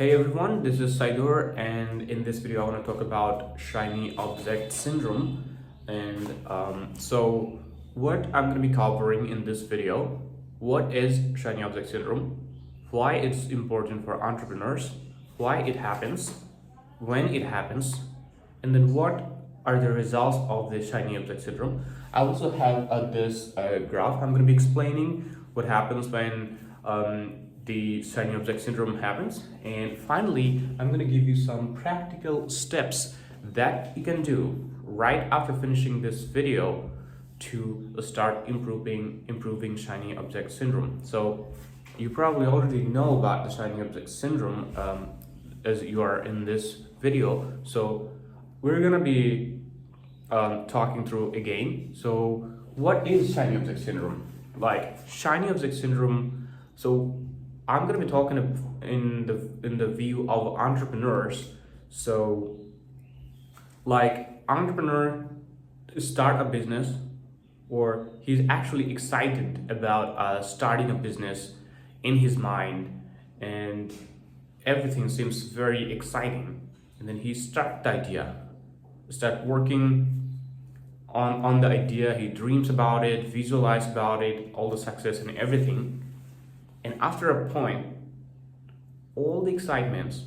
Hey everyone, this is Saidur, and in this video I want to talk about shiny object syndrome. What I'm going to be covering in this video: what is shiny object syndrome, why it's important for entrepreneurs, why it happens, when it happens, and then what are the results of the shiny object syndrome. I also have this graph. I'm going to be explaining what happens when the shiny object syndrome happens, and finally I'm going to give you some practical steps that you can do right after finishing this video to start improving shiny object syndrome. So you probably already know about the shiny object syndrome as you are in this video, so we're going to be talking through again. So what is shiny object syndrome? Like shiny object syndrome, so I'm going to be talking in the view of entrepreneurs. So like entrepreneur start a business, or he's actually excited about starting a business in his mind, and everything seems very exciting, and then he start working on the idea. He dreams about it, visualize about it, all the success and everything. And after a point, all the excitement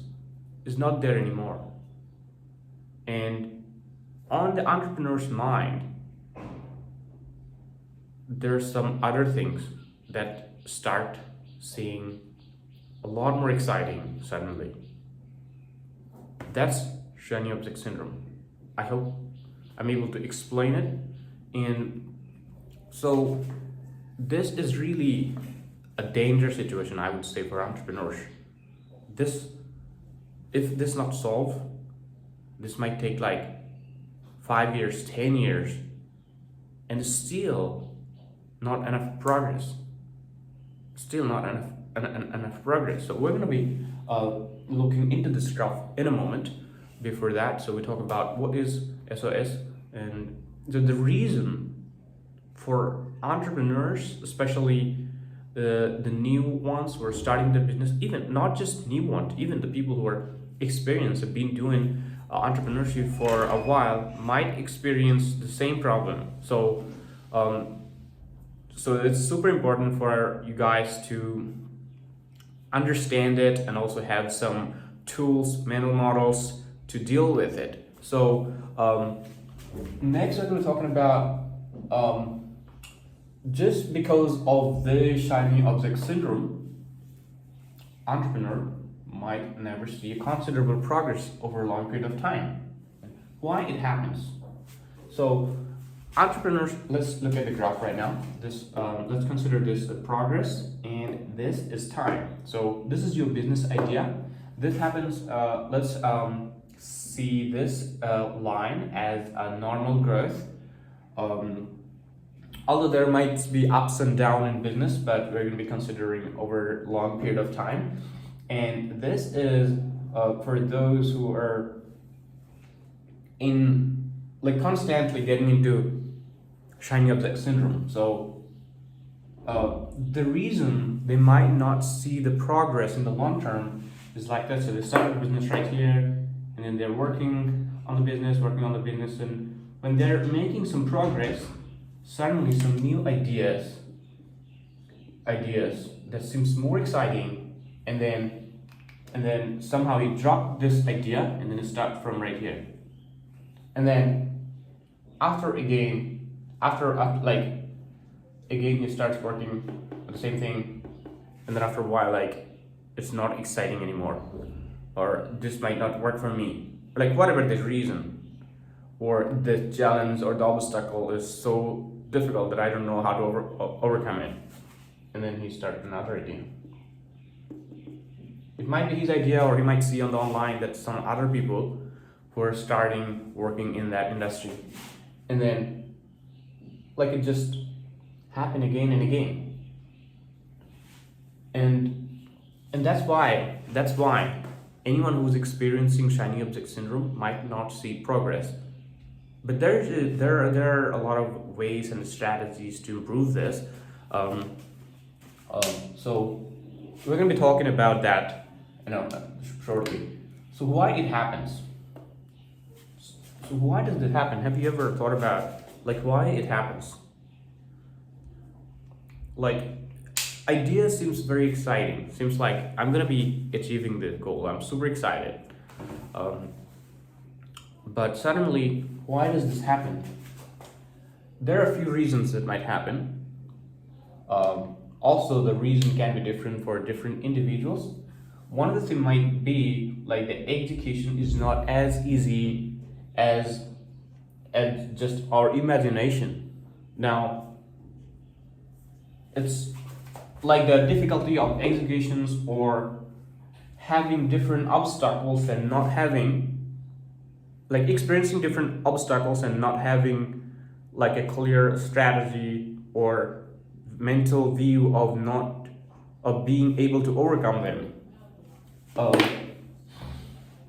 is not there anymore. And on the entrepreneur's mind, there's some other things that start seeing a lot more exciting suddenly. That's shiny object syndrome. I hope I'm able to explain it. And so this is really a dangerous situation, I would say, for entrepreneurs. If this not solved, this might take like 5 years, 10 years, and still not enough progress. Still not enough progress. So we're going to be looking into this graph in a moment. Before that, so we talk about what is SOS, and the reason for entrepreneurs, especially the new ones who are starting their business, even not just new ones, even the people who are experienced, have been doing entrepreneurship for a while, might experience the same problem. So it's super important for you guys to understand it and also have some tools, mental models to deal with it. So next we're going to be talking about just because of the shiny object syndrome, entrepreneur might never see a considerable progress over a long period of time. Why it happens? So entrepreneurs, let's look at the graph right now. Let's consider this a progress, and this is time. So this is your business idea. This happens. Let's see this line as a normal growth. Although there might be ups and downs in business, but we're going to be considering over a long period of time. And this is for those who are constantly getting into shiny object syndrome. So the reason they might not see the progress in the long term is like that. So they start a business right here, and then they're working on the business, and when they're making some progress, suddenly some new ideas that seems more exciting, and then somehow you drop this idea, and then it starts from right here, and then again he starts working on the same thing, and then after a while, like, it's not exciting anymore, or this might not work for me, like whatever the reason, or the challenge or the obstacle is so difficult that I don't know how to overcome it, and then he starts another idea. It might be his idea, or he might see on the online that some other people who are starting working in that industry, and then like it just happen again and again, and that's why anyone who's experiencing shiny object syndrome might not see progress. But there are a lot of ways and strategies to improve this. So we're going to be talking about that shortly. So why it happens? So why does it happen? Have you ever thought about like why it happens? Like idea seems very exciting. Seems like I'm gonna be achieving this goal. I'm super excited. Um, but suddenly, why does this happen? There are a few reasons it might happen. Also, the reason can be different for different individuals. One of the things might be like the execution is not as easy as just our imagination. Now, it's like the difficulty of executions or having different obstacles and not having like experiencing different obstacles and not having like a clear strategy or mental view of not of being able to overcome them. uh,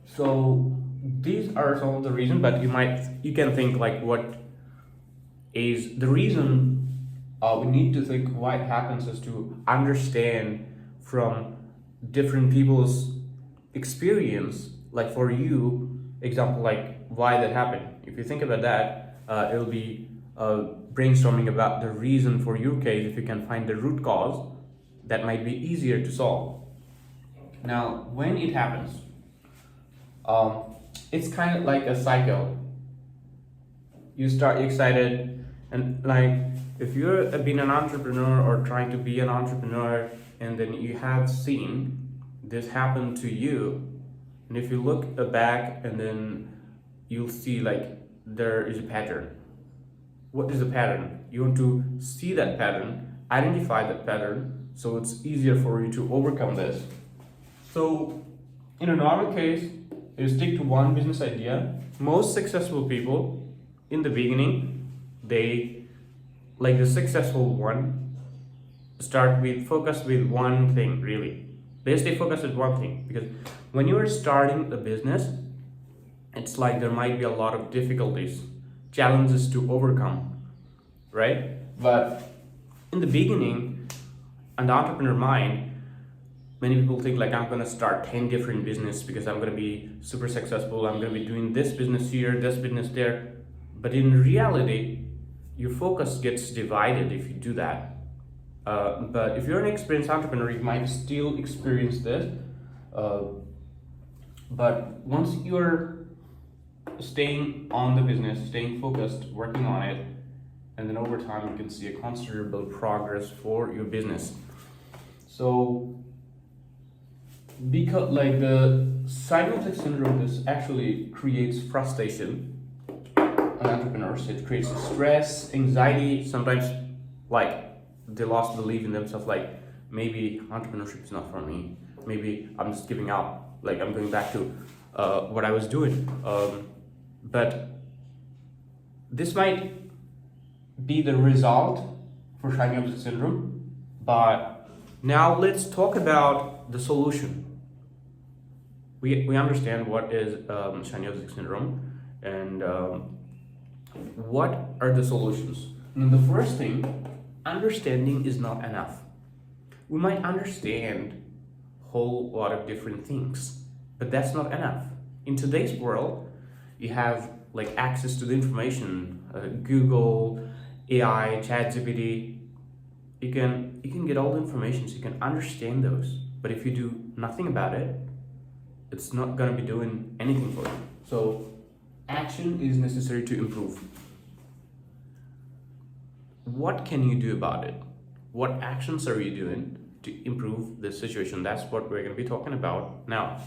so these are some of the reasons, but you can think like what is the reason. We need to think why it happens is to understand from different people's experience. Like for you example, like why that happened, if you think about that, it'll be brainstorming about the reason for your case. If you can find the root cause, that might be easier to solve. Now when it happens, it's kind of like a cycle. You start excited, and like if you're being an entrepreneur or trying to be an entrepreneur, and then you have seen this happen to you, and if you look back, and then you'll see like there is a pattern. What is the pattern? You want to see that pattern, identify that pattern, so it's easier for you to overcome this. So in a normal case, you stick to one business idea. Most successful people in the beginning, they like the successful one start with focus with one thing. Really, they stay focused with one thing, because when you are starting a business, it's like there might be a lot of difficulties, challenges to overcome, right? But in the beginning, in the entrepreneur mind, many people think like I'm gonna start 10 different business because I'm gonna be super successful. I'm gonna be doing this business here, this business there. But in reality, your focus gets divided if you do that. But if you're an experienced entrepreneur, you might still experience this. But once you're staying on the business, staying focused, working on it, and then over time you can see a considerable progress for your business. So because like the Saidur syndrome, this actually creates frustration in entrepreneurs. It creates stress, anxiety, sometimes like they lost belief in themselves, like maybe entrepreneurship is not for me, maybe I'm just giving up, like I'm going back to what I was doing. But this might be the result for shiny object syndrome. But now let's talk about the solution. We understand what is shiny object syndrome, and what are the solutions. Now the first thing, understanding is not enough. We might understand a whole lot of different things, but that's not enough. In today's world, you have like access to the information, Google, AI, ChatGPT. You can get all the information, so you can understand those. But if you do nothing about it, it's not gonna be doing anything for you. So action is necessary to improve. What can you do about it? What actions are you doing to improve the situation? That's what we're going to be talking about now.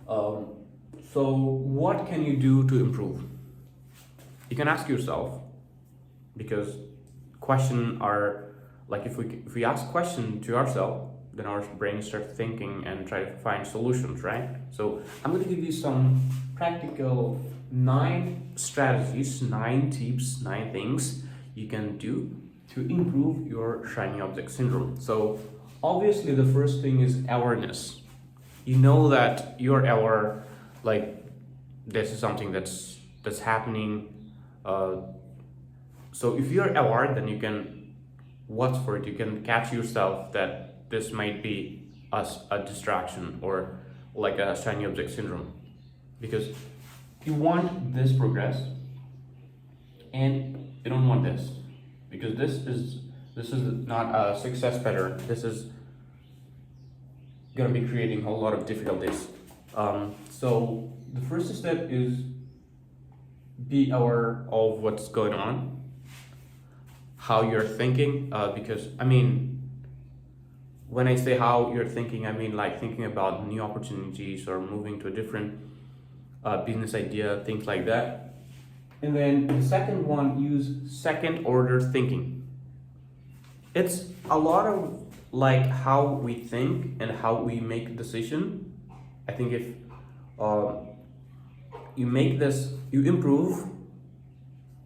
So what can you do to improve? You can ask yourself, because questions are like, if we ask question to ourselves, then our brain starts thinking and try to find solutions, right? So I'm going to give you some practical 9 strategies, 9 tips, 9 things you can do to improve your shiny object syndrome. So obviously the first thing is awareness. You know that you're aware, like this is something that's happening. So if you're aware, then you can watch for it. You can catch yourself that this might be us a distraction or like a shiny object syndrome, because you want this progress and you don't want this, because this is not a success pattern. This is going to be creating a whole lot of difficulties. So the first step is be aware of what's going on, how you're thinking, because I mean, when I say how you're thinking, I mean like thinking about new opportunities or moving to a different business idea, things like that. And then the second one, use second order thinking. It's a lot of like how we think and how we make a decision. I think if you make this, you improve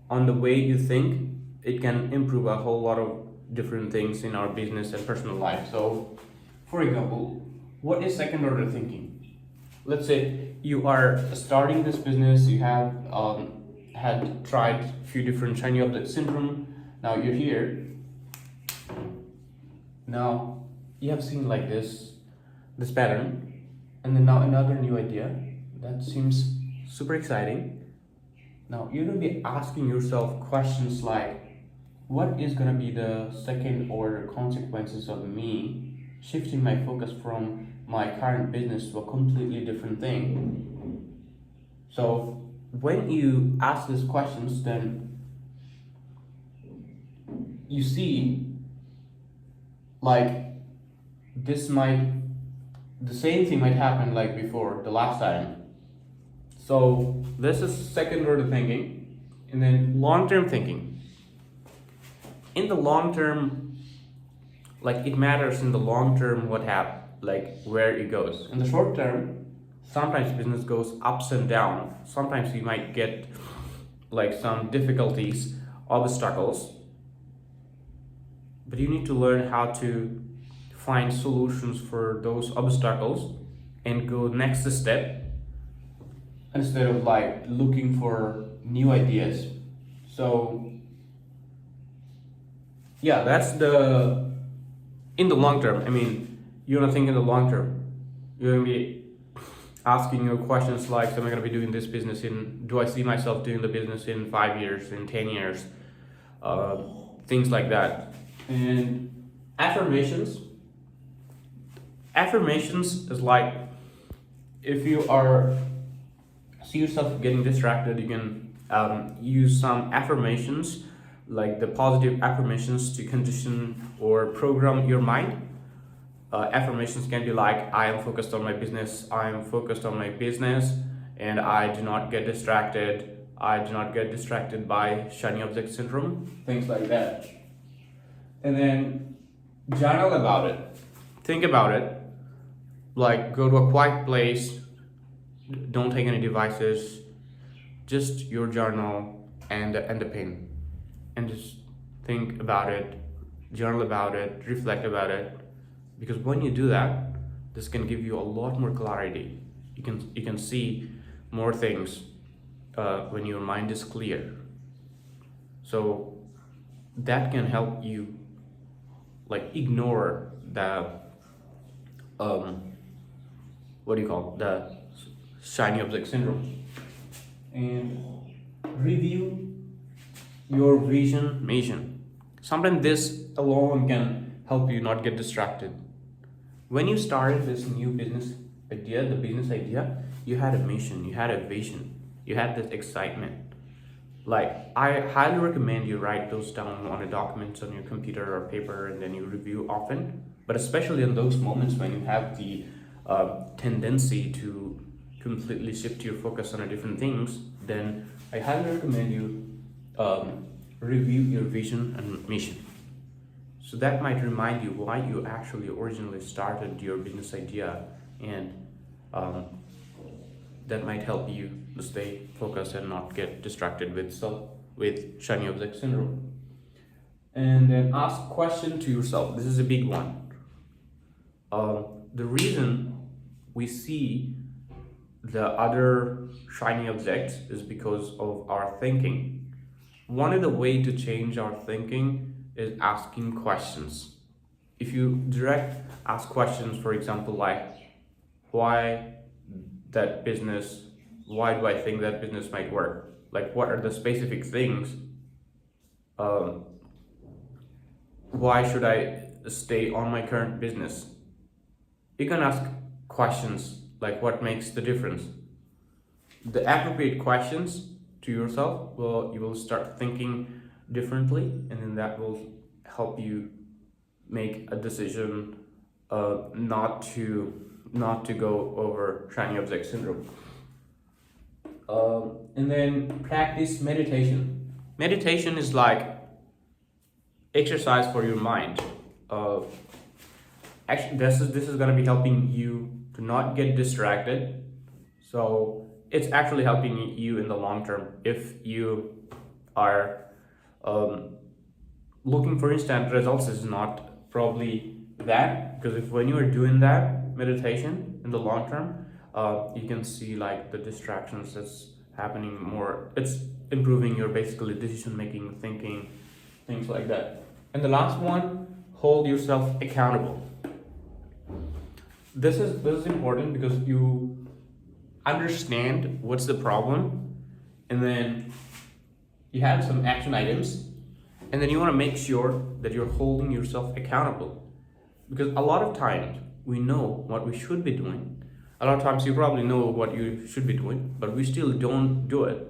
on the way you think, it can improve a whole lot of different things in our business and personal life. So, for example, what is second order thinking? Let's say you are starting this business, you have had tried a few different shiny object syndrome. Now you're here. Now you have seen like this pattern, and then now another new idea that seems super exciting. Now you're gonna be asking yourself questions like, what is gonna be the second order consequences of me shifting my focus from my current business to a completely different thing? So when you ask these questions, then you see like the same thing might happen like before the last time. So this is second order thinking. And then long-term thinking. In the long term, like it matters in the long term what like where it goes. In the short term, sometimes business goes ups and down. Sometimes you might get like some difficulties, obstacles, but you need to learn how to find solutions for those obstacles and go next step instead of like looking for new ideas. So yeah, that's in the long term. I mean, you're gonna think in the long term. You're gonna be asking your questions like, am I gonna be doing this business do I see myself doing the business in 5 years, in 10 years? Things like that. And affirmations is like, if you see yourself getting distracted, you can use some affirmations, like the positive affirmations, to condition or program your mind. Affirmations can be like, I am focused on my business, I am focused on my business, and I do not get distracted. I do not get distracted by shiny object syndrome, things like that. And then journal about it. Think about it. Like, go to a quiet place, don't take any devices, just your journal and the pen, and just think about it, journal about it, reflect about it. Because when you do that, this can give you a lot more clarity. You can see more things when your mind is clear. So that can help you like ignore the the shiny object syndrome, and review your vision mission. Sometimes this alone can help you not get distracted. When you started this new business idea, you had a mission, you had a vision, you had this excitement. Like, I highly recommend you write those down on a document on your computer or paper, and then you review often. But especially in those moments when you have the tendency to completely shift your focus on different things, then I highly recommend you review your vision and mission. So that might remind you why you actually originally started your business idea, and that might help you to stay focused and not get distracted with shiny object syndrome. And then ask question to yourself. This is a big one. The reason we see the other shiny objects is because of our thinking. One of the way to change our thinking is asking questions. if you direct ask questions, for example, like why that business, why do I think that business might work? Like what are the specific things? Um, why should I stay on my current business? You can ask questions like what makes the difference. The appropriate questions to yourself will you will start thinking differently, and then that will help you make a decision not to go over shiny object syndrome. And then practice meditation. Meditation is like exercise for your mind. Uh, Actually, this is gonna be helping you to not get distracted. So it's actually helping you in the long term if you are um, looking for instant results. Is not probably that, because if when you are doing that meditation in the long term, you can see like the distractions that's happening more. It's improving your basically decision making, thinking, things like that. And the last one, hold yourself accountable. This is important because you understand what's the problem, and then you have some action items, and then you want to make sure that you're holding yourself accountable, because a lot of times we know what we should be doing. A lot of times you probably know what you should be doing, but we still don't do it.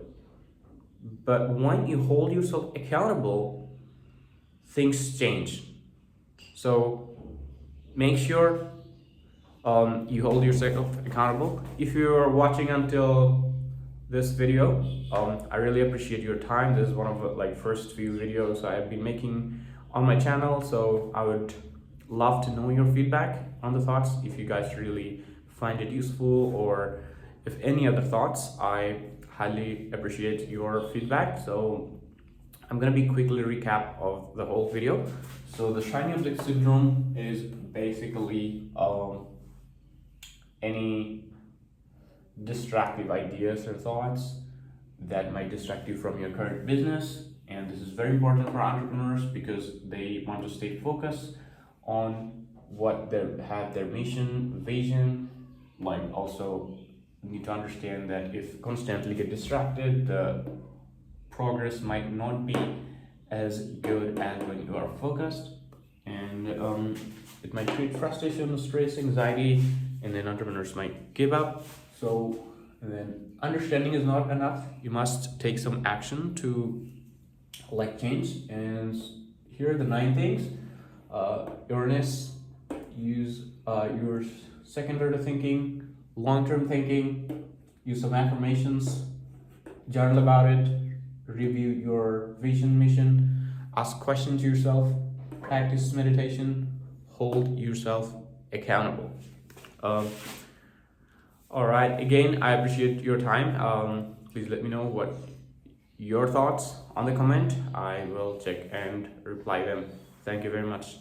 But when you hold yourself accountable, things change. So make sure you hold yourself accountable. If you are watching until this video, I really appreciate your time. This is one of the first few videos I've been making on my channel, so I would love to know your feedback on the thoughts. If you guys really find it useful, or if any other thoughts, I highly appreciate your feedback. So I'm gonna be quickly recap of the whole video. So the shiny object syndrome is basically any distractive ideas or thoughts that might distract you from your current business. And this is very important for entrepreneurs because they want to stay focused on what they have, their mission, vision. Like also need to understand that if constantly get distracted, the progress might not be as good as when you are focused, and it might create frustration, stress, anxiety, and then entrepreneurs might give up. So, and then understanding is not enough. You must take some action to change. And here are the 9 things. Awareness, use your second order thinking, long-term thinking, use some affirmations, journal about it, review your vision, mission, ask questions to yourself, practice meditation, hold yourself accountable. All right, again, I appreciate your time. Please let me know what your thoughts on the comment. I will check and reply them. Thank you very much.